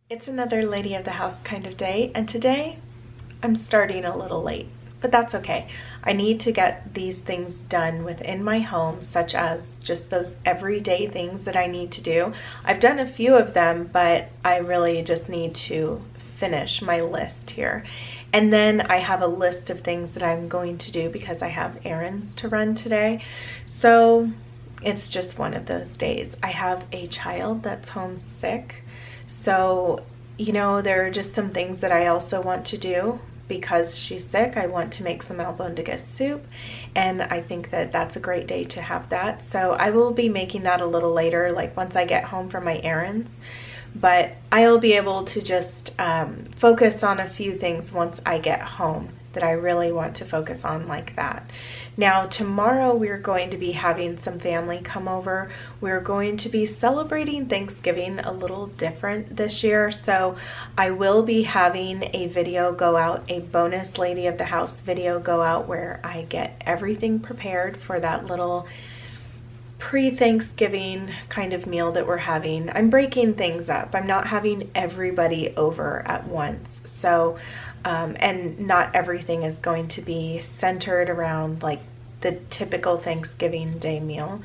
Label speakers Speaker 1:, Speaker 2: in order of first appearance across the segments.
Speaker 1: It's another lady of the house kind of day, and today I'm starting a little late, but that's okay. I need to get these things done within my home, such as just those everyday things that I need to do. I've done a few of them, but I really just need to finish my list here. And then I have a list of things that I'm going to do because I have errands to run today. So it's just one of those days. I have a child that's homesick. So, you know, there are just some things that I also want to do because she's sick. I want to make some albondiga soup, and I think that that's a great day to have that. So I will be making that a little later, like once I get home from my errands. But I'll be able to just focus on a few things once I get home that I really want to focus on, like that. Now tomorrow we're going to be having some family come over. We're going to be celebrating Thanksgiving a little different this year, so I will be having a video go out, a bonus lady of the house video go out, where I get everything prepared for that little pre-Thanksgiving kind of meal that we're having. I'm breaking things up. I'm not having everybody over at once. So, and not everything is going to be centered around like the typical Thanksgiving Day meal.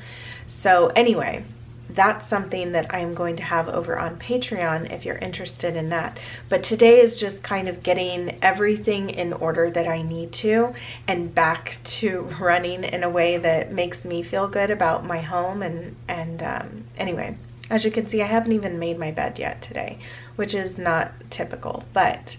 Speaker 1: So anyway, that's something that I'm going to have over on Patreon if you're interested in that. But today is just kind of getting everything in order that I need to, and back to running in a way that makes me feel good about my home. And anyway, as you can see, I haven't even made my bed yet today, which is not typical, but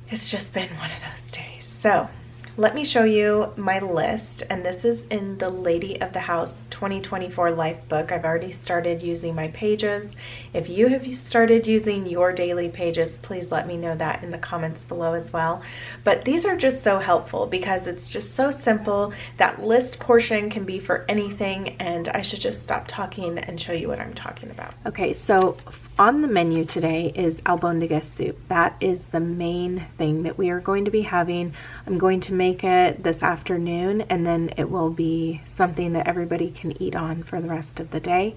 Speaker 1: it's just been one of those days. So let me show you my list, and this is in the Lady of the House 2024 Life Book. I've already started using my pages. If you have started using your daily pages, please let me know that in the comments below as well. But these are just so helpful because it's just so simple. That list portion can be for anything, and I should just stop talking and show you what I'm talking about. Okay, so on the menu today is albondiga soup. That is the main thing that we are going to be having. I'm going to make it this afternoon, and then it will be something that everybody can eat on for the rest of the day.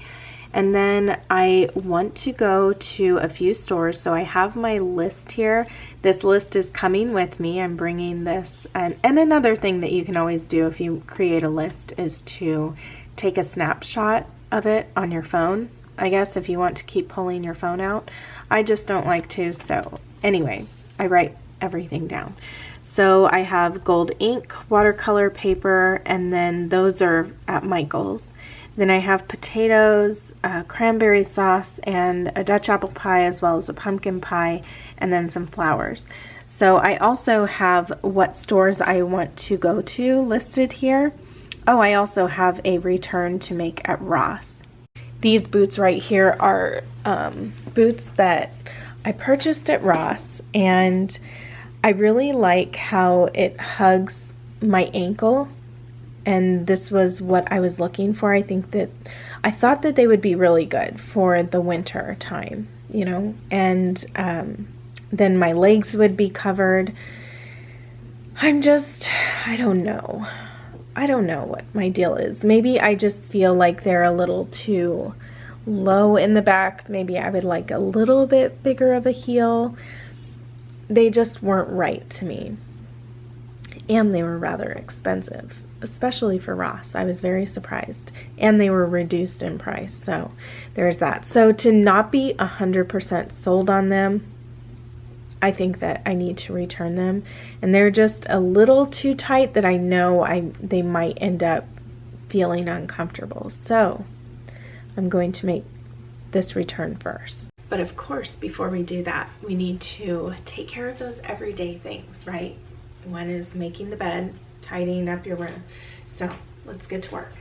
Speaker 1: And then I want to go to a few stores, so I have my list here. This list is coming with me. I'm bringing this, and another thing that you can always do if you create a list is to take a snapshot of it on your phone, I guess, if you want to keep pulling your phone out. I just don't like to, so anyway, I write everything down. So I have gold ink, watercolor paper, and then those are at Michael's. Then I have potatoes, cranberry sauce, and a Dutch apple pie, as well as a pumpkin pie, and then some flowers. So I also have what stores I want to go to listed here. Oh, I also have a return to make at Ross. These boots right here are boots that I purchased at Ross, and I really like how it hugs my ankle, and this was what I was looking for. I thought that they would be really good for the winter time, you know, and then my legs would be covered. I don't know. I don't know what my deal is. Maybe I just feel like they're a little too low in the back. Maybe I would like a little bit bigger of a heel. They just weren't right to me. And they were rather expensive, especially for Ross. I was very surprised. And they were reduced in price, so there's that. So to not be 100% sold on them, I think that I need to return them. And they're just a little too tight that I know they might end up feeling uncomfortable. So I'm going to make this return first. But of course, before we do that, we need to take care of those everyday things, right? One is making the bed, tidying up your room. So let's get to work.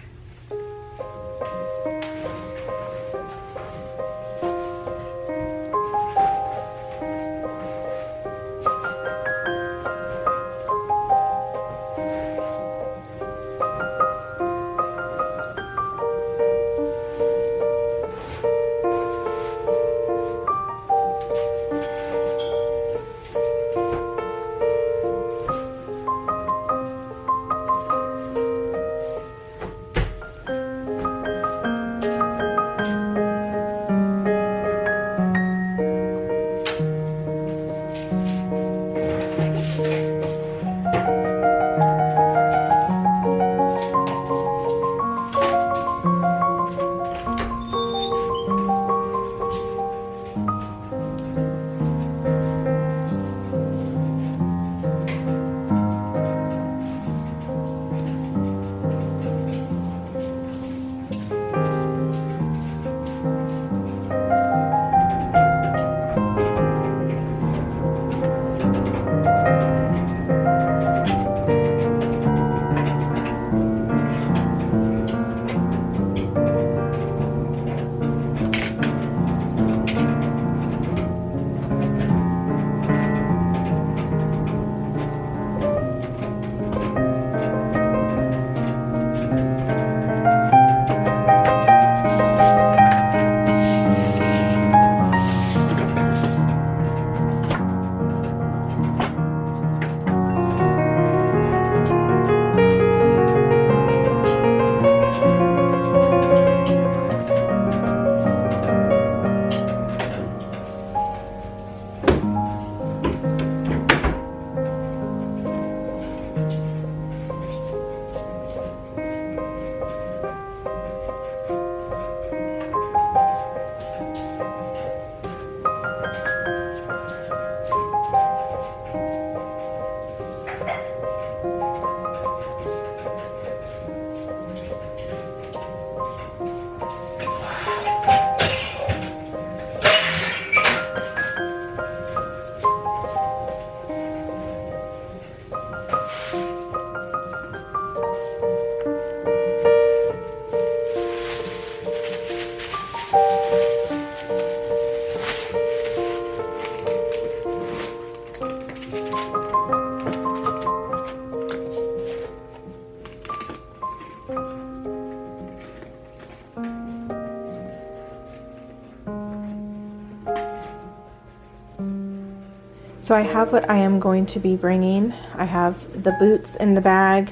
Speaker 1: So I have what I am going to be bringing. I have the boots in the bag,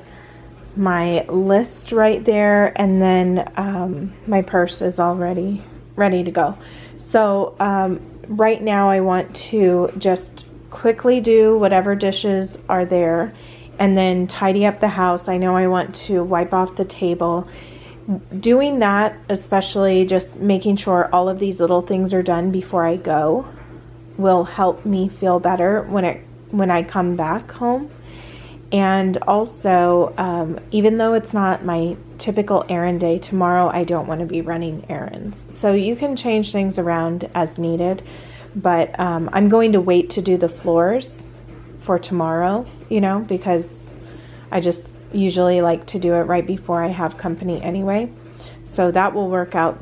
Speaker 1: my list right there, and then my purse is already ready to go. So right now I want to just quickly do whatever dishes are there and then tidy up the house. I know I want to wipe off the table. Doing that, especially just making sure all of these little things are done before I go, will help me feel better when I come back home. And also, even though it's not my typical errand day, tomorrow I don't want to be running errands. So you can change things around as needed, but I'm going to wait to do the floors for tomorrow, you know, because I just usually like to do it right before I have company anyway. So that will work out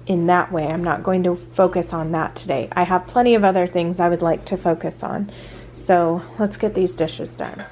Speaker 1: in that way. I'm not going to focus on that today. I have plenty of other things I would like to focus on. So let's get these dishes done.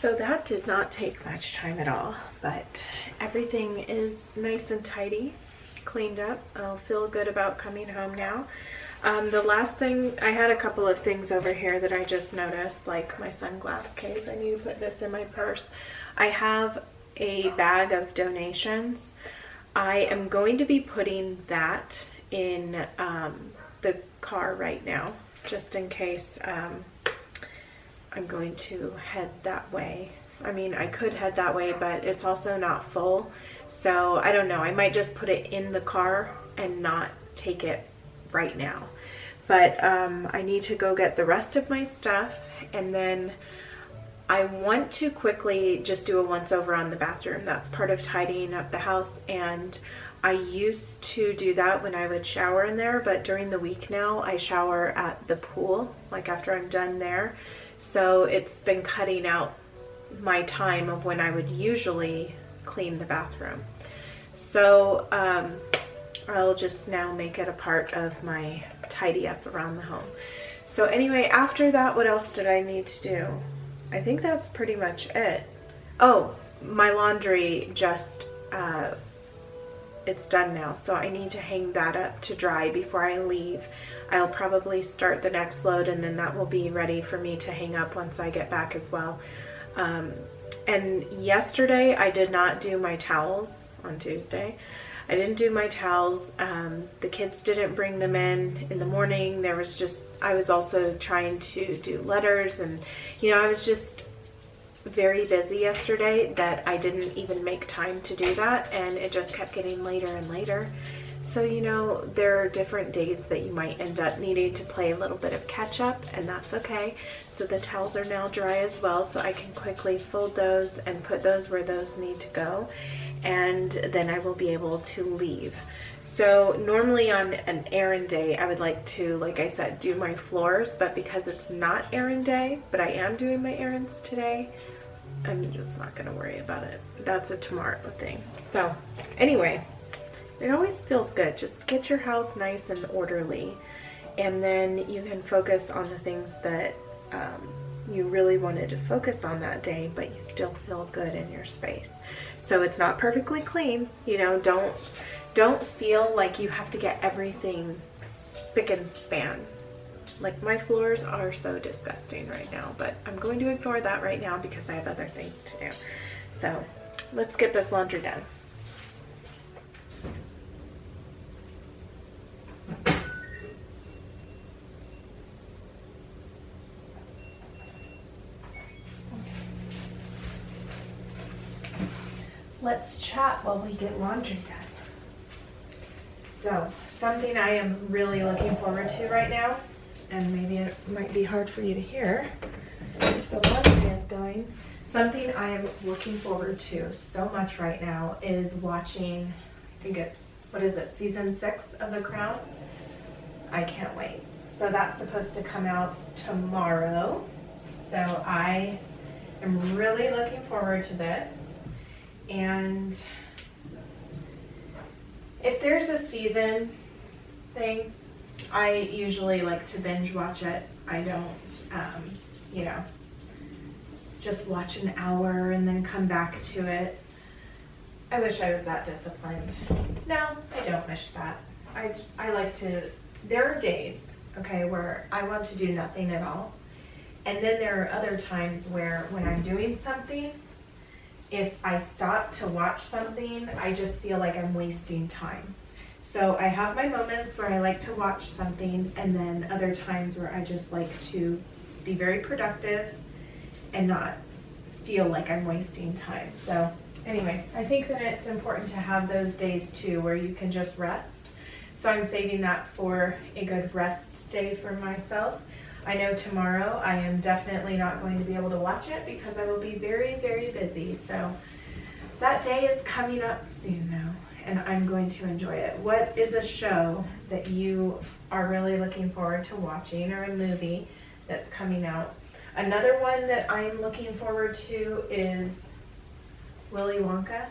Speaker 1: So that did not take much time at all, but everything is nice and tidy, cleaned up. I'll feel good about coming home now. The last thing, I had a couple of things over here that I just noticed, like my sunglass case. I need to put this in my purse. I have a bag of donations. I am going to be putting that in the car right now, just in case I'm going to head that way. I mean, I could head that way, but it's also not full. So I don't know, I might just put it in the car and not take it right now. But I need to go get the rest of my stuff, and then I want to quickly just do a once over on the bathroom. That's part of tidying up the house, and I used to do that when I would shower in there, but during the week now I shower at the pool, like after I'm done there. So it's been cutting out my time of when I would usually clean the bathroom. So I'll just now make it a part of my tidy up around the home. So anyway, after that, what else did I need to do? I think that's pretty much it. Oh, my laundry just, it's done now. So I need to hang that up to dry before I leave. I'll probably start the next load, and then that will be ready for me to hang up once I get back as well. And yesterday I did not do my towels. On Tuesday I didn't do my towels. The kids didn't bring them in the morning. There was just, I was also trying to do letters, and you know, I was just very busy yesterday that I didn't even make time to do that, and it just kept getting later and later. So you know, there are different days that you might end up needing to play a little bit of catch up, and that's okay. So the towels are now dry as well, so I can quickly fold those and put those where those need to go, and then I will be able to leave. So normally on an errand day I would like to, like I said, do my floors, but because it's not errand day, but I am doing my errands today, I'm just not gonna worry about it. That's a tomorrow thing. So anyway, it always feels good. Just get your house nice and orderly, and then you can focus on the things that you really wanted to focus on that day, but you still feel good in your space. So it's not perfectly clean, you know, don't feel like you have to get everything spick and span. Like my floors are so disgusting right now, but I'm going to ignore that right now because I have other things to do. So let's get this laundry done. Let's chat while we get laundry done. So, something I am really looking forward to right now, and maybe it might be hard for you to hear if the laundry is going. Something I am looking forward to so much right now is watching, I think it's, what is it, season 6 of The Crown? I can't wait. So that's supposed to come out tomorrow. So I am really looking forward to this. And if there's a season thing, I usually like to binge watch it. I don't, you know, just watch an hour and then come back to it. I wish I was that disciplined. No, I don't wish that. I like to, there are days, okay, where I want to do nothing at all. And then there are other times where when I'm doing something, if I stop to watch something, I just feel like I'm wasting time. So I have my moments where I like to watch something, and then other times where I just like to be very productive and not feel like I'm wasting time. So anyway, I think that it's important to have those days too where you can just rest. So I'm saving that for a good rest day for myself. I know tomorrow I am definitely not going to be able to watch it because I will be very, very busy. So that day is coming up soon though, and I'm going to enjoy it. What is a show that you are really looking forward to watching, or a movie that's coming out? Another one that I'm looking forward to is Willy Wonka.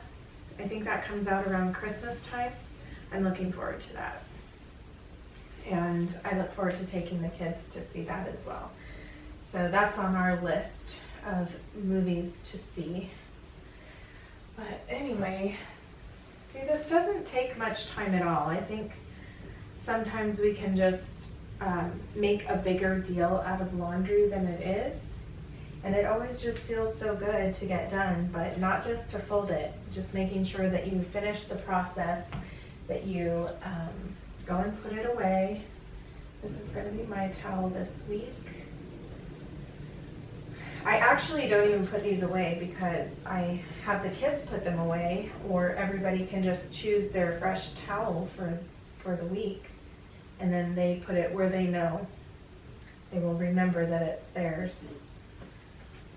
Speaker 1: I think that comes out around Christmas time. I'm looking forward to that. And I look forward to taking the kids to see that as well. So that's on our list of movies to see. But anyway, see, this doesn't take much time at all. I think sometimes we can just make a bigger deal out of laundry than it is. And it always just feels so good to get done, but not just to fold it, just making sure that you finish the process, that you go and put it away. This is going to be my towel this week. I actually don't even put these away because I have the kids put them away, or everybody can just choose their fresh towel for the week, and then they put it where they know. They will remember that it's theirs.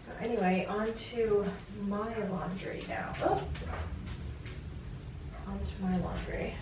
Speaker 1: So anyway, on to my laundry now. Oh. On to my laundry.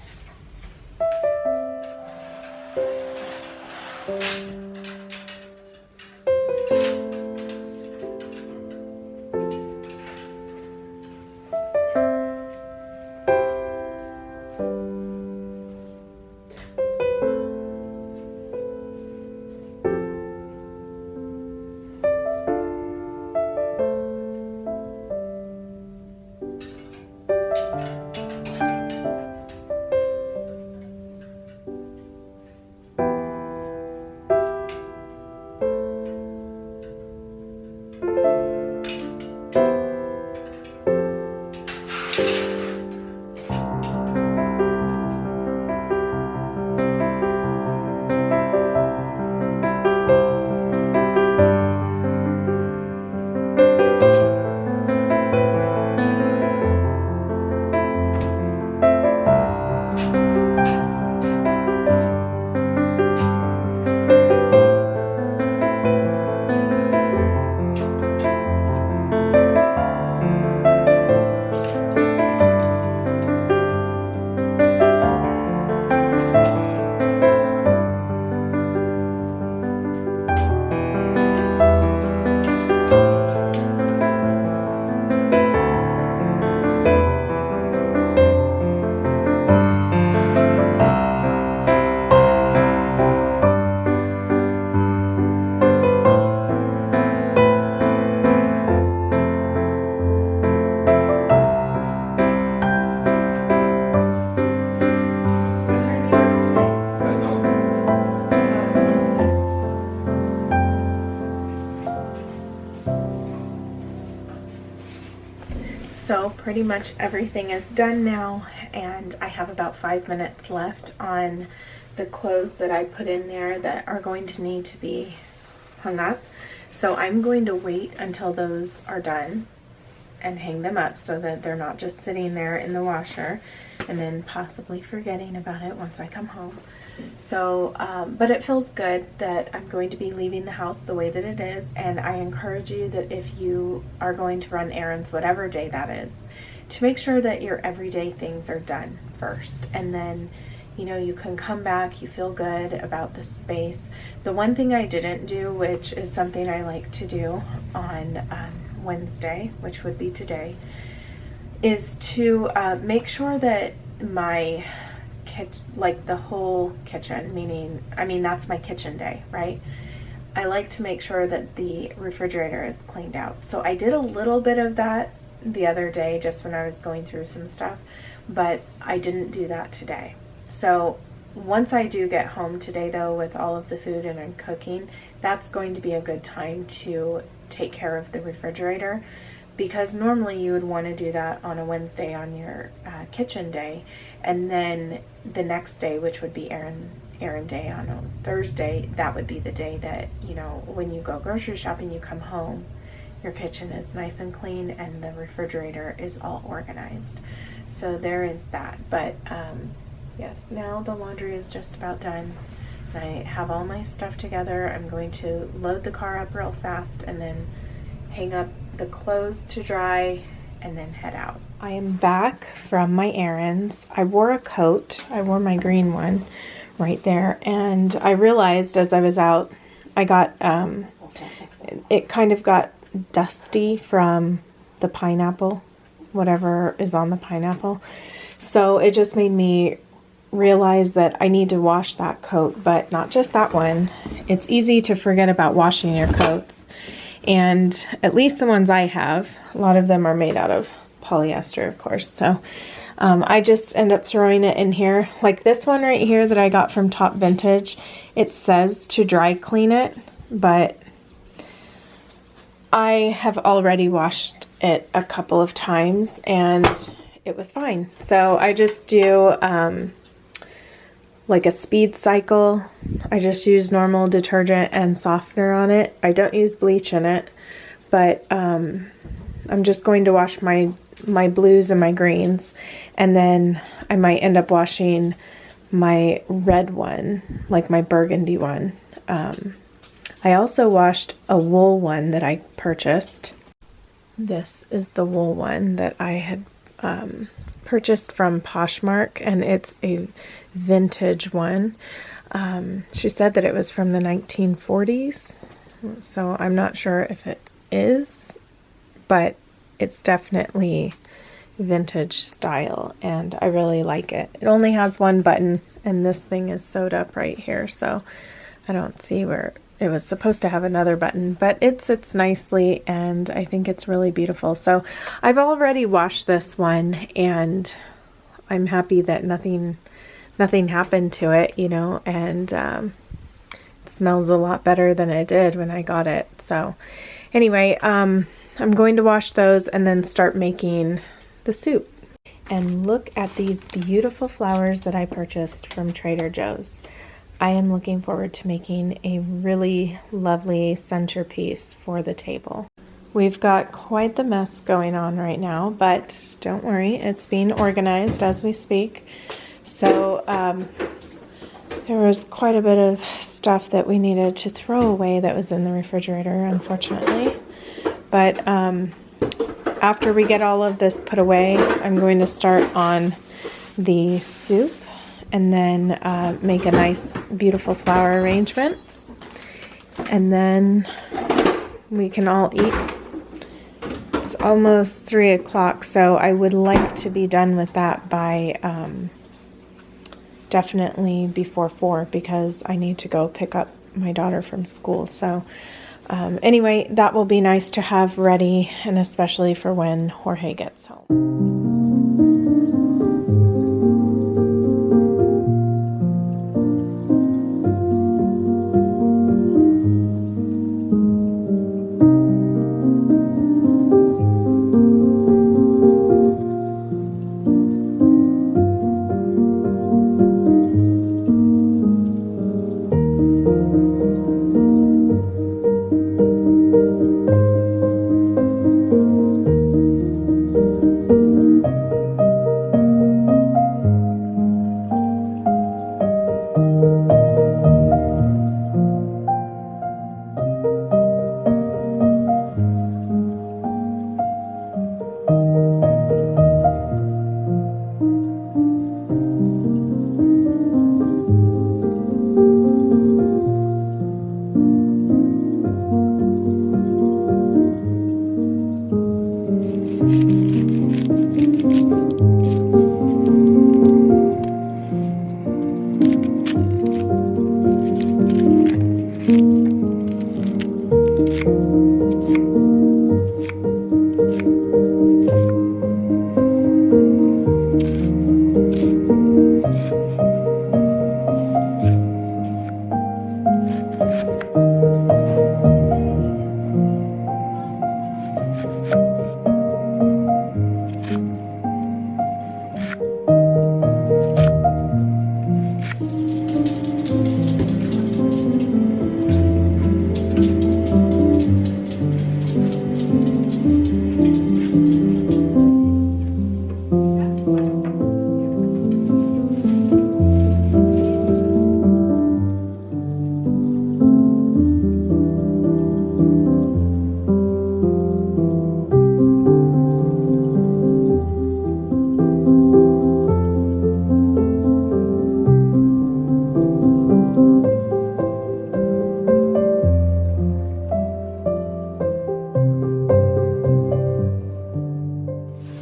Speaker 1: So pretty much everything is done now, and I have about 5 minutes left on the clothes that I put in there that are going to need to be hung up. So I'm going to wait until those are done and hang them up so that they're not just sitting there in the washer and then possibly forgetting about it once I come home. So, but it feels good that I'm going to be leaving the house the way that it is, and I encourage you that if you are going to run errands, whatever day that is, to make sure that your everyday things are done first, and then, you know, you can come back, you feel good about the space. The one thing I didn't do, which is something I like to do on Wednesday, which would be today, is to make sure that my like the whole kitchen, meaning, I mean, that's my kitchen day, right? I like to make sure that the refrigerator is cleaned out. So I did a little bit of that the other day just when I was going through some stuff, but I didn't do that today. So once I do get home today, though, with all of the food and I'm cooking, that's going to be a good time to take care of the refrigerator, because normally you would want to do that on a Wednesday on your kitchen day, and then the next day, which would be errand day on a Thursday, that would be the day that, you know, when you go grocery shopping, you come home, your kitchen is nice and clean and the refrigerator is all organized. So there is that. But yes, now the laundry is just about done. I have all my stuff together. I'm going to load the car up real fast and then hang up the clothes to dry and then head out. I am back from my errands. I wore a coat. I wore my green one right there, and I realized as I was out, I got it kind of got dusty from the pineapple, whatever is on the pineapple. So it just made me realize that I need to wash that coat, but not just that one. It's easy to forget about washing your coats. And at least the ones I have, a lot of them are made out of polyester, of course. So I just end up throwing it in here. Like this one right here that I got from Top Vintage, it says to dry clean it, but I have already washed it a couple of times and it was fine. So I just do like a speed cycle. I just use normal detergent and softener on it. I don't use bleach in it, but I'm just going to wash my blues and my greens, and then I might end up washing my red one, like my burgundy one. I also washed a wool one that I purchased. This is the wool one that I had purchased from Poshmark, and it's a vintage one. She said that it was from the 1940s, so I'm not sure if it is, but it's definitely vintage style, and I really like it. It only has one button, and this thing is sewed up right here, so I don't see where it was supposed to have another button, but it sits nicely, and I think it's really beautiful. So I've already washed this one, and I'm happy that nothing happened to it, you know, and it smells a lot better than it did when I got it. So anyway, I'm going to wash those and then start making the soup. And look at these beautiful flowers that I purchased from Trader Joe's. I am looking forward to making a really lovely centerpiece for the table. We've got quite the mess going on right now, but don't worry, it's being organized as we speak. So there was quite a bit of stuff that we needed to throw away that was in the refrigerator, unfortunately. But after we get all of this put away, I'm going to start on the soup and then make a nice, beautiful flower arrangement. And then we can all eat. It's almost 3 o'clock, so I would like to be done with that by definitely before 4, because I need to go pick up my daughter from school. So anyway, that will be nice to have ready, and especially for when Jorge gets home.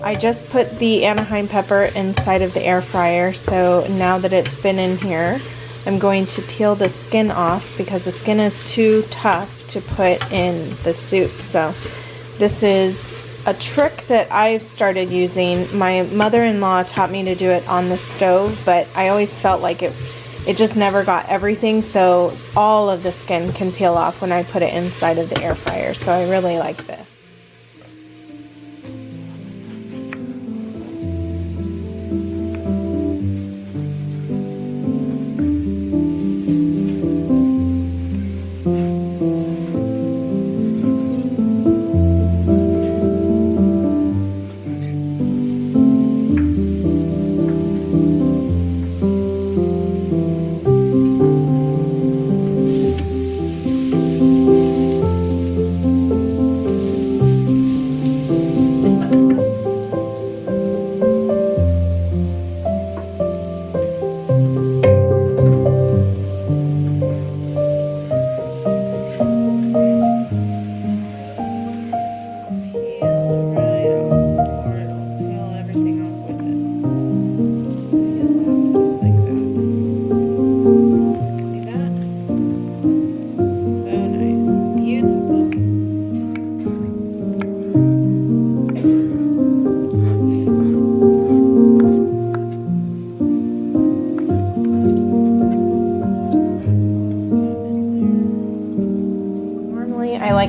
Speaker 1: I just put the Anaheim pepper inside of the air fryer, so now that it's been in here, I'm going to peel the skin off because the skin is too tough to put in the soup. So this is a trick that I've started using. My mother-in-law taught me to do it on the stove, but I always felt like it just never got everything, so all of the skin can peel off when I put it inside of the air fryer. So I really like this.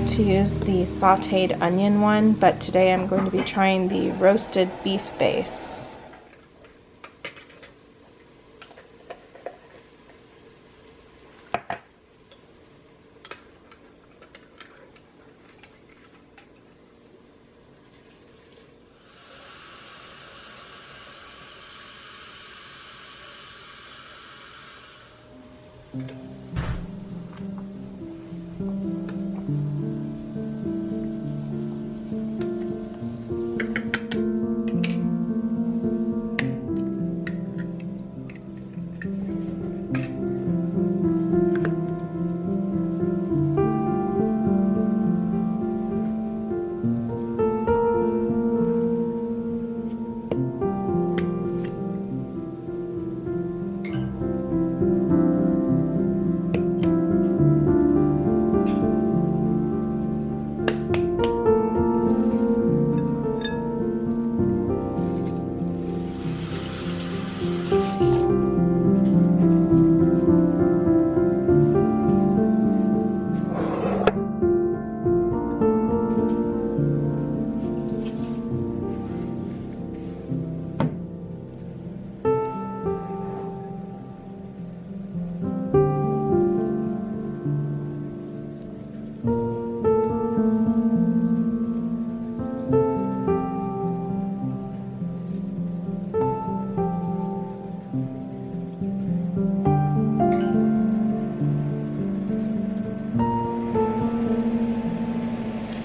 Speaker 1: To use the sauteed onion one, but today I'm going to be trying the roasted beef base.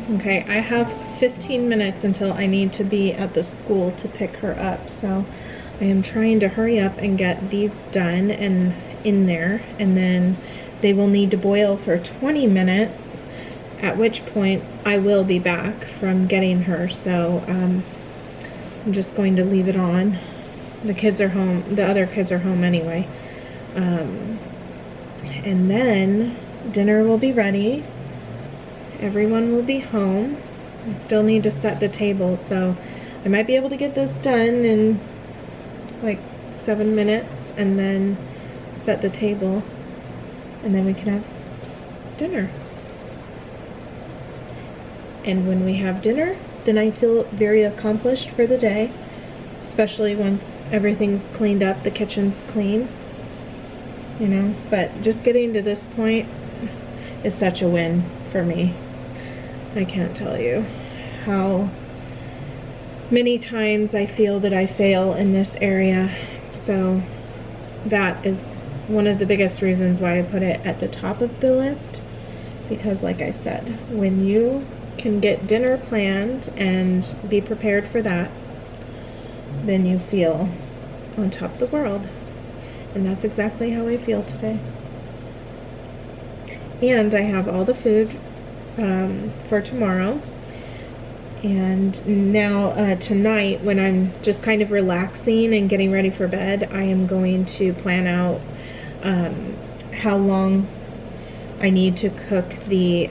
Speaker 1: Okay, I have 15 minutes until I need to be at the school to pick her up, so I am trying to hurry up and get these done and in there, and then they will need to boil for 20 minutes, at which point I will be back from getting her. So I'm just going to leave it on. The kids are home, the other kids are home anyway, and then dinner will be ready. Everyone will be home. I still need to set the table, so I might be able to get this done in like 7 minutes and then set the table, and then we can have dinner. And when we have dinner, then I feel very accomplished for the day, especially once everything's cleaned up, the kitchen's clean, you know. But just getting to this point is such a win for me. I can't tell you how many times I feel that I fail in this area. So that is one of the biggest reasons why I put it at the top of the list, because like I said, when you can get dinner planned and be prepared for that, then you feel on top of the world. And that's exactly how I feel today. And I have all the food for tomorrow. And now tonight, when I'm just kind of relaxing and getting ready for bed, I am going to plan out how long I need to cook the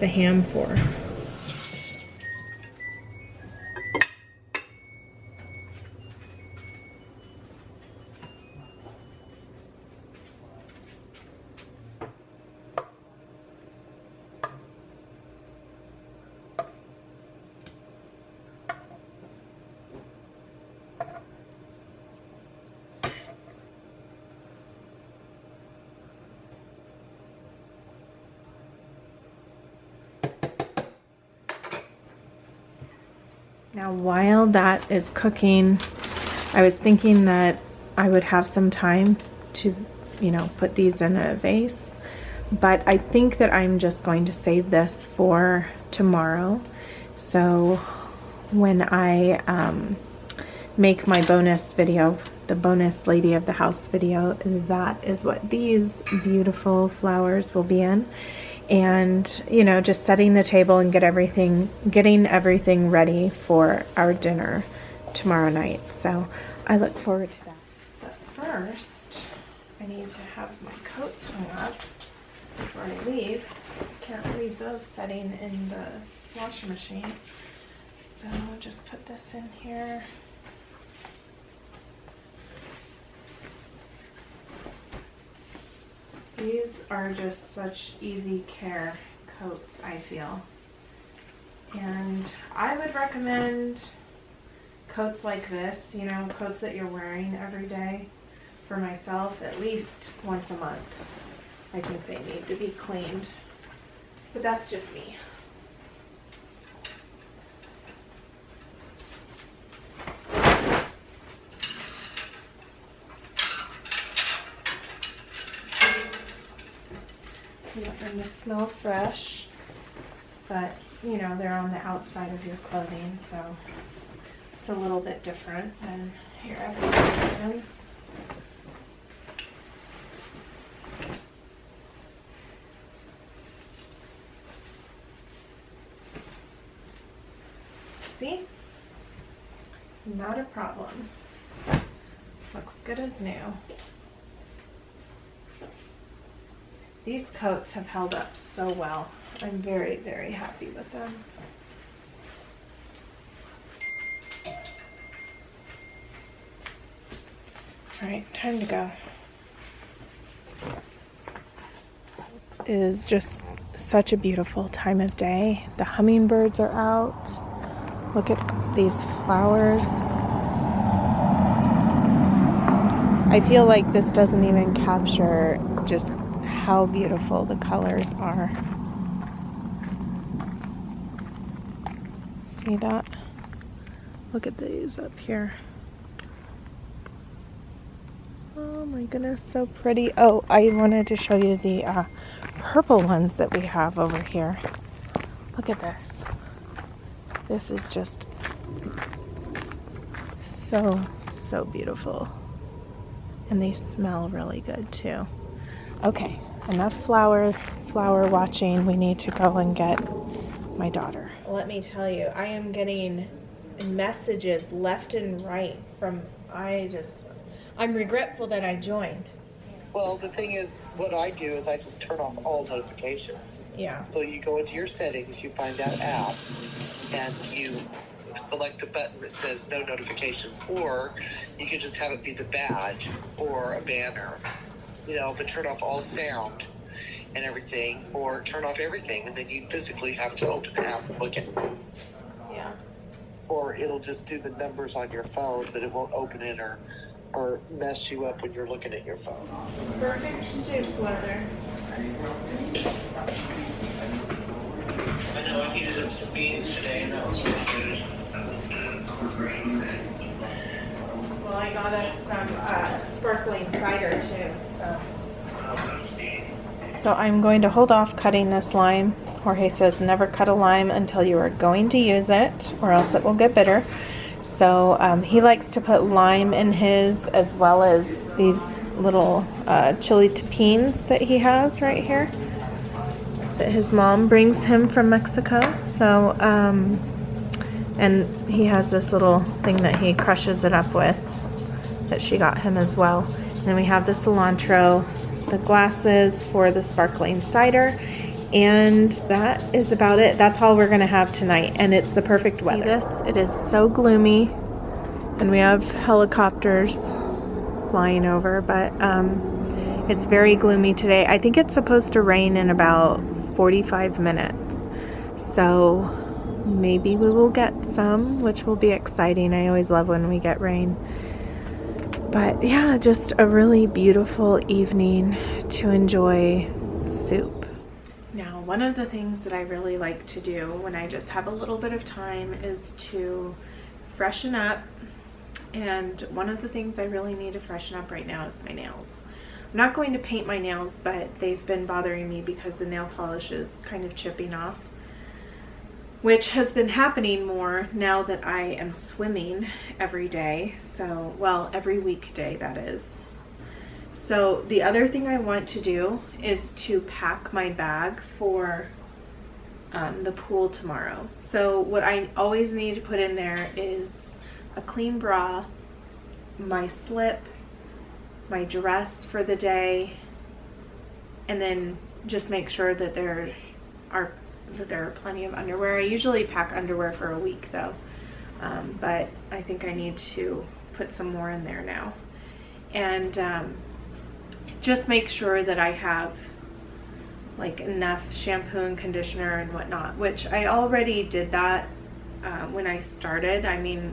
Speaker 1: ham for. Now, while that is cooking, I was thinking that I would have some time to, you know, put these in a vase, but I think that I'm just going to save this for tomorrow. So when I make my bonus video, the bonus lady of the house video, that is what these beautiful flowers will be in. And, you know, just setting the table and getting everything ready for our dinner tomorrow night. So I look forward to that. But first, I need to have my coats hung up before I leave. Can't leave those setting in the washing machine. So I'll just put this in here. These are just such easy care coats, I feel. And I would recommend coats like this, you know, coats that you're wearing every day. For myself, at least once a month. I think they need to be cleaned. But that's just me. You want them to smell fresh, but you know, they're on the outside of your clothing, so it's a little bit different than your everyday items. See? Not a problem. Looks good as new. These coats have held up so well. I'm very, very happy with them. All right, time to go. This is just such a beautiful time of day. The hummingbirds are out. Look at these flowers. I feel like this doesn't even capture just how beautiful the colors are. See that? Look at these up here. Oh my goodness, so pretty. Oh, I wanted to show you the purple ones that we have over here. Look at this. This is just so beautiful. And they smell really good too. Okay, enough flower watching. We need to go and get my daughter. Let me tell you, I am getting messages left and right from, I'm regretful that I joined.
Speaker 2: Well, the thing is, what I do is I just turn off all notifications.
Speaker 1: Yeah.
Speaker 2: So you go into your settings, you find that app, and you select the button that says no notifications, or you can just have it be the badge or a banner, you know, but turn off all sound and everything, or turn off everything, and then you physically have to open the app and look at it.
Speaker 1: Yeah.
Speaker 2: Or it'll just do the numbers on your phone, but it won't open it or mess you up when you're looking at your phone.
Speaker 1: Perfect soup weather.
Speaker 2: I know I heated up some beans today, and that was really good.
Speaker 1: Well, I got us some sparkling cider too, so. So I'm going to hold off cutting this lime. Jorge says never cut a lime until you are going to use it, or else it will get bitter. So he likes to put lime in his, as well as these little chili tapines that he has right here that his mom brings him from Mexico. So and he has this little thing that he crushes it up with that she got him as well. Then we have the cilantro, the glasses for the sparkling cider, and that is about it. That's all we're gonna have tonight, and it's the perfect weather. See this? It is so gloomy, and we have helicopters flying over, but it's very gloomy today. I think it's supposed to rain in about 45 minutes, so maybe we will get some, which will be exciting. I always love when we get rain. But yeah, just a really beautiful evening to enjoy soup. Now, one of the things that I really like to do when I just have a little bit of time is to freshen up. And one of the things I really need to freshen up right now is my nails. I'm not going to paint my nails, but they've been bothering me because the nail polish is kind of chipping off, which has been happening more now that I am swimming every day. So, well, every weekday, that is. So the other thing I want to do is to pack my bag for the pool tomorrow. So what I always need to put in there is a clean bra, my slip, my dress for the day, and then just make sure that there are plenty of underwear. I usually pack underwear for a week though, but I think I need to put some more in there now. And just make sure that I have like enough shampoo and conditioner and whatnot, which I already did that when I started. I mean,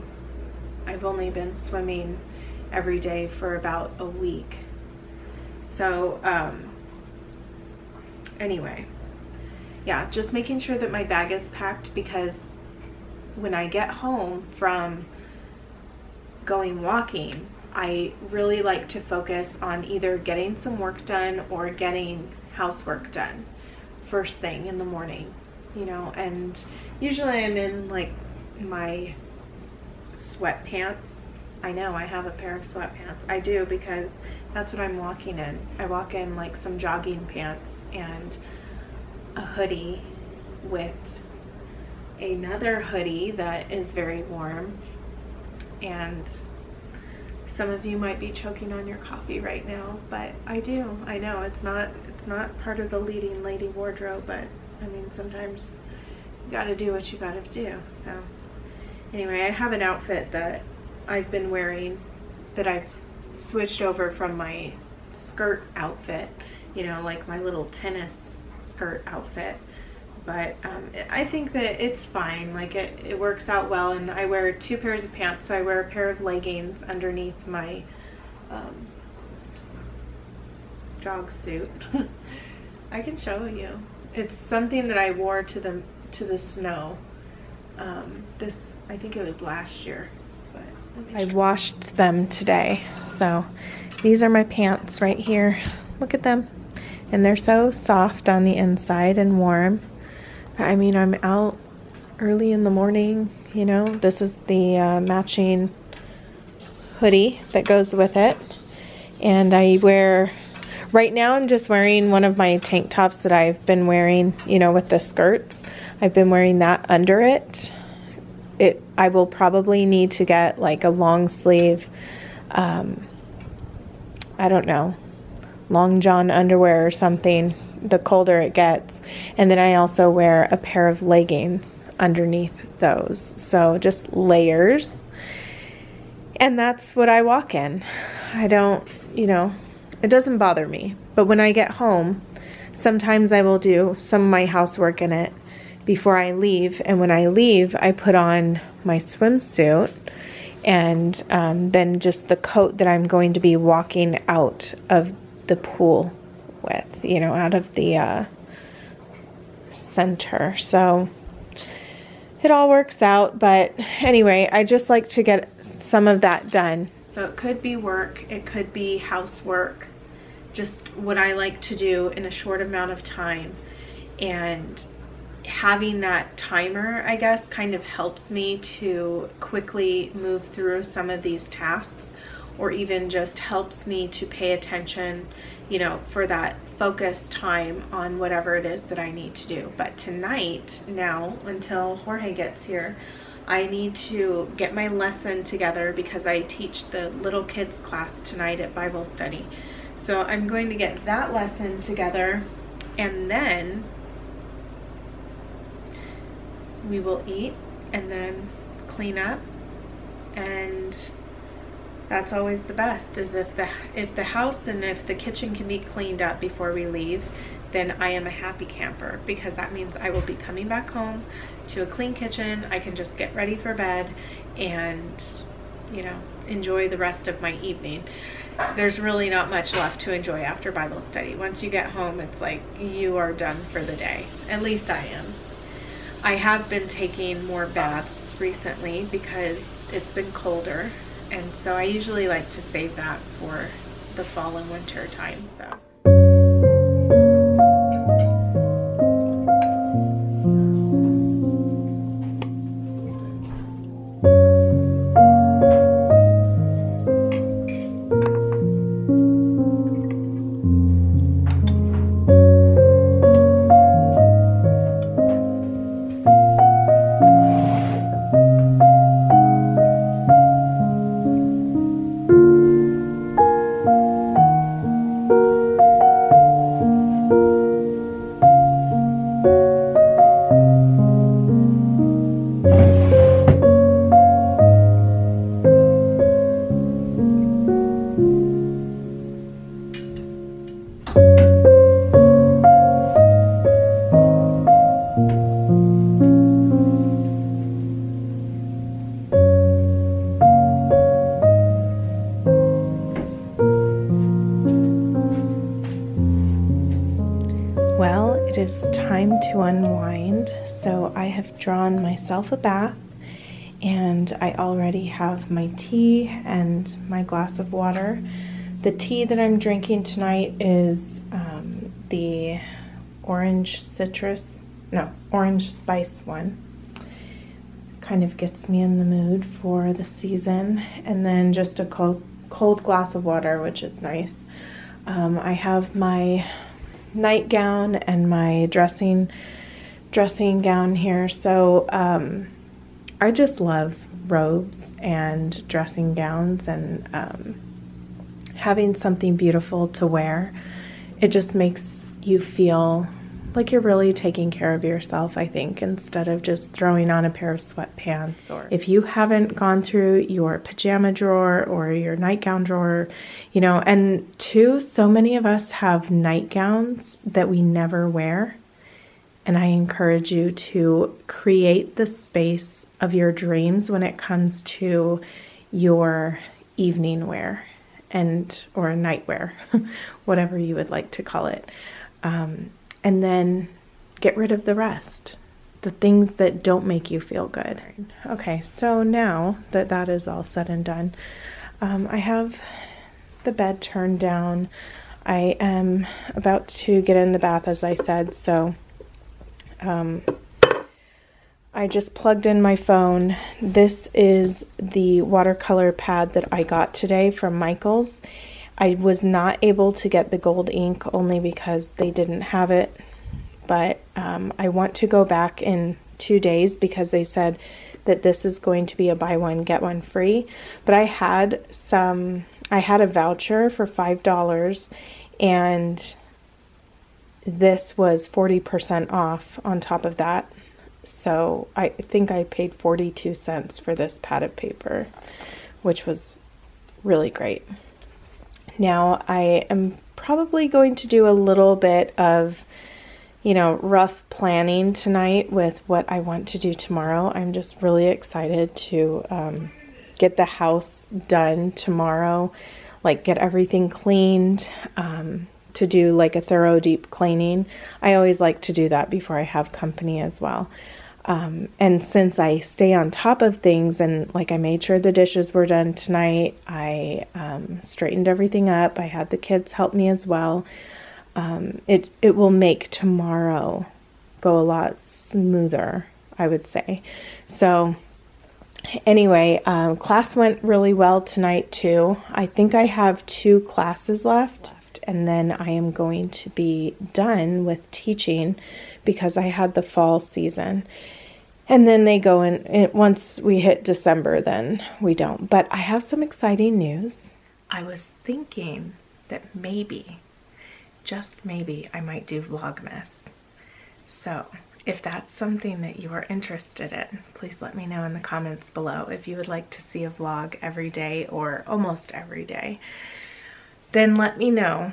Speaker 1: I've only been swimming every day for about a week. So anyway, yeah, just making sure that my bag is packed, because when I get home from going walking, I really like to focus on either getting some work done or getting housework done first thing in the morning, you know. And usually I'm in like my sweatpants. I know I have a pair of sweatpants. I do, because that's what I'm walking in. I walk in like some jogging pants and a hoodie with another hoodie that is very warm. And some of you might be choking on your coffee right now, but I do. I know it's not part of the leading lady wardrobe, but I mean, sometimes you gotta do what you gotta do. So anyway, I have an outfit that I've been wearing that I've switched over from my skirt outfit, you know, like my little tennis skirt outfit. But I think that it's fine. Like it works out well. And I wear 2 pairs of pants, so I wear a pair of leggings underneath my jog suit. I can show you. It's something that I wore to the snow. This, I think it was last year. I washed them today. So these are my pants right here. Look at them. And they're so soft on the inside and warm. I mean, I'm out early in the morning, you know. This is the matching hoodie that goes with it. And I wear, right now I'm just wearing one of my tank tops that I've been wearing, you know, with the skirts. I've been wearing that under it. I will probably need to get like a long sleeve, I don't know, long john underwear or something, the colder it gets. And then I also wear a pair of leggings underneath those. So just layers. And that's what I walk in. I don't, you know, it doesn't bother me. But when I get home, sometimes I will do some of my housework in it before I leave. And when I leave, I put on my swimsuit and then just the coat that I'm going to be walking out of the pool with, you know, out of the center. So it all works out. But anyway, I just like to get some of that done. So it could be work, it could be housework, just what I like to do in a short amount of time. And having that timer, I guess, kind of helps me to quickly move through some of these tasks, or even just helps me to pay attention, you know, for that focused time on whatever it is that I need to do. But tonight, now, until Jorge gets here, I need to get my lesson together because I teach the little kids class tonight at Bible study. So I'm going to get that lesson together, and then we will eat and then clean up. And that's always the best, is if the house and if the kitchen can be cleaned up before we leave, then I am a happy camper, because that means I will be coming back home to a clean kitchen. I can just get ready for bed and, you know, enjoy the rest of my evening. There's really not much left to enjoy after Bible study. Once you get home, it's like you are done for the day. At least I am. I have been taking more baths recently because it's been colder, and so I usually like to save that for the fall and winter time. So it is time to unwind. So I have drawn myself a bath, and I already have my tea and my glass of water. The tea that I'm drinking tonight is the orange spice one. Kind of gets me in the mood for the season. And then just a cold glass of water, which is nice. I have my nightgown and my dressing gown here. So I just love robes and dressing gowns, and having something beautiful to wear. It just makes you feel like you're really taking care of yourself, I think, instead of just throwing on a pair of sweatpants. Or if you haven't gone through your pajama drawer or your nightgown drawer, you know, and too, so many of us have nightgowns that we never wear. And I encourage you to create the space of your dreams when it comes to your evening wear or nightwear, whatever you would like to call it. And then get rid of the rest, the things that don't make you feel good. Okay, so now that that is all said and done, I have the bed turned down. I am about to get in the bath, as I said, so I just plugged in my phone. This is the watercolor pad that I got today from Michael's. I was not able to get the gold ink only because they didn't have it, but I want to go back in 2 days because they said that this is going to be a buy one, get one free. But I had a voucher for $5, and this was 40% off on top of that. So I think I paid 42 cents for this pad of paper, which was really great. Now I am probably going to do a little bit of, rough planning tonight with what I want to do tomorrow. I'm just really excited to get the house done tomorrow, like get everything cleaned, to do like a thorough deep cleaning. I always like to do that before I have company as well. And since I stay on top of things, and like I made sure the dishes were done tonight, I straightened everything up. I had the kids help me as well. It will make tomorrow go a lot smoother, I would say. So anyway, class went really well tonight too. I think I have 2 classes left, and then I am going to be done with teaching because I had the fall season. And then they go in, once we hit December, then we don't. But I have some exciting news. I was thinking that maybe, just maybe, I might do Vlogmas. So if that's something that you are interested in, please let me know in the comments below if you would like to see a vlog every day or almost every day. Then let me know,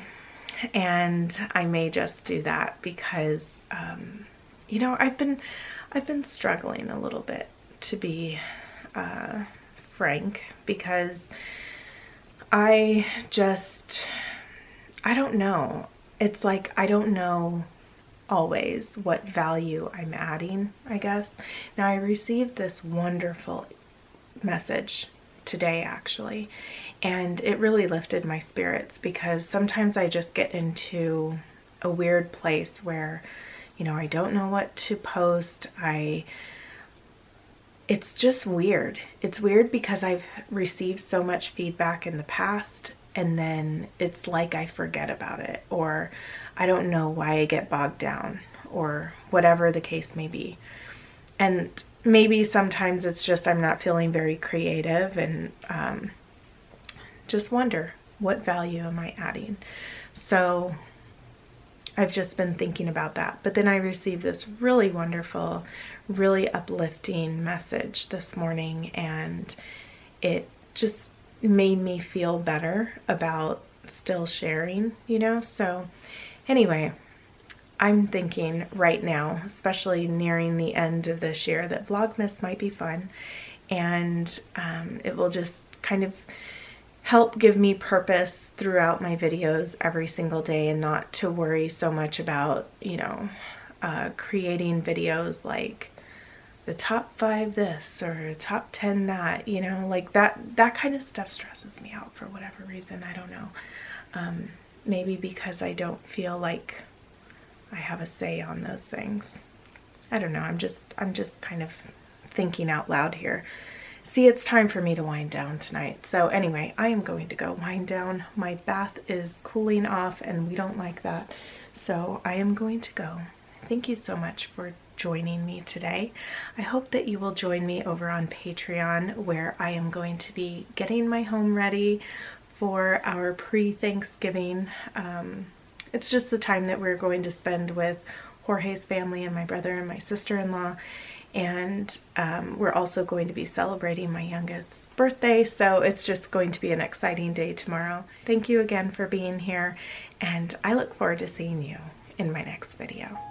Speaker 1: and I may just do that because, you know, I've been struggling a little bit, to be frank, because I don't know. It's like I don't know always what value I'm adding, I guess. Now, I received this wonderful message today, actually, and it really lifted my spirits, because sometimes I just get into a weird place where, you know, I don't know what to post. It's just weird. It's weird because I've received so much feedback in the past, and then it's like I forget about it, or I don't know why I get bogged down, or whatever the case may be. And maybe sometimes it's just I'm not feeling very creative, and just wonder, what value am I adding? So I've just been thinking about that. But then I received this really wonderful, really uplifting message this morning, and it just made me feel better about still sharing, you know? So anyway, I'm thinking right now, especially nearing the end of this year, that Vlogmas might be fun, and it will just kind of help give me purpose throughout my videos every single day, and not to worry so much about, you know, creating videos like the top 5 this or top 10 that, you know, like that kind of stuff stresses me out for whatever reason. I don't know. Maybe because I don't feel like I have a say on those things. I don't know. I'm just kind of thinking out loud here. See, it's time for me to wind down tonight. So anyway, I am going to go wind down. My bath is cooling off, and we don't like that. So I am going to go. Thank you so much for joining me today. I hope that you will join me over on Patreon, where I am going to be getting my home ready for our pre-Thanksgiving. It's just the time that we're going to spend with Jorge's family and my brother and my sister-in-law. And we're also going to be celebrating my youngest's birthday, so it's just going to be an exciting day tomorrow. Thank you again for being here, and I look forward to seeing you in my next video.